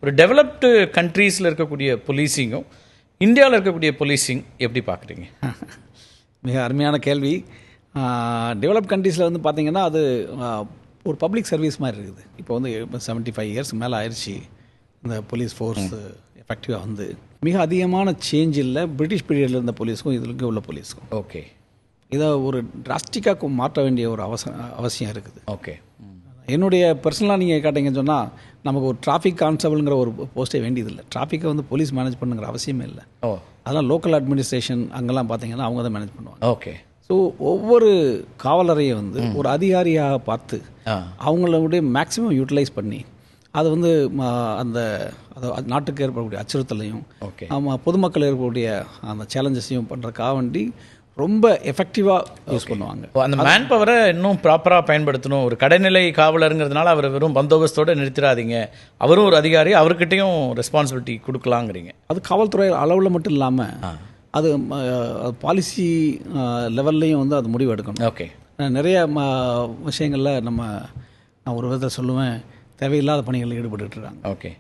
ஒரு டெவலப்டு கண்ட்ரீஸில் இருக்கக்கூடிய போலீஸிங்கும் இந்தியாவில் இருக்கக்கூடிய போலீஸிங் எப்படி பார்க்குறீங்க? மிக அருமையான கேள்வி. டெவலப் கண்ட்ரீஸில் வந்து பார்த்திங்கன்னா அது ஒரு பப்ளிக் சர்வீஸ் மாதிரி இருக்குது. இப்போ வந்து 75 இயர்ஸ் மேலே ஆயிடுச்சு இந்த போலீஸ் ஃபோர்ஸ் எஃபெக்டிவாக வந்து. மிக அதிகமான சேஞ்ச் இல்லை பிரிட்டிஷ் பீரியடில் இருந்த போலீஸுக்கும் இதுக்கு உள்ள போலீஸுக்கும். ஓகே, இதை ஒரு டிராஸ்டிக்காக மாற்ற வேண்டிய ஒரு அவசியம் இருக்குது. ஓகே. என்னுடைய பர்சனலாக நீங்கள் கேட்டீங்கன்னு சொன்னால் நமக்கு ஒரு டிராஃபிக் கான்ஸ்டபிள்ங்கிற ஒரு போஸ்ட்டே வேண்டியதில்லை. டிராஃபிக்கை வந்து போலீஸ் மேனேஜ் பண்ணுங்கிற அவசியமே இல்லை. ஓ, அதெல்லாம் லோக்கல் அட்மினிஸ்ட்ரேஷன் அங்கெல்லாம் பார்த்தீங்கன்னா அவங்க தான் மேனேஜ் பண்ணுவாங்க. ஓகே. ஸோ ஒவ்வொரு காவலரையும் வந்து ஒரு அதிகாரியாக பார்த்து அவங்களுடைய மேக்ஸிமம் யூட்டிலைஸ் பண்ணி அதை வந்து அந்த நாட்டுக்கு ஏற்படக்கூடிய அச்சுறுத்தலையும் பொதுமக்கள் ஏற்படக்கூடிய அந்த சேலஞ்சஸையும் பண்ணுறதுக்காக வேண்டி ரொம்ப எஃபெக்டிவாக யூஸ் பண்ணுவாங்க. அந்த மேன் பவரை இன்னும் ப்ராப்பராக பயன்படுத்தணும். ஒரு கடைநிலை காவலருங்கிறதுனால அவர் வெறும் பந்தோபஸ்தோடு நிறுத்திடாதீங்க, அவரும் ஒரு அதிகாரி, அவர்கிட்டையும் ரெஸ்பான்சிபிலிட்டி கொடுக்கலாங்கிறீங்க. அது காவல்துறை அளவில் மட்டும் இல்லாமல் அது பாலிசி லெவல்லையும் வந்து அது முடிவு எடுக்கணும். ஓகே. நிறைய விஷயங்களில் நான் ஒரு விதத்தை சொல்லுவேன், தேவையில்லாத பணிகளில் ஈடுபட்டுருக்காங்க. ஓகே.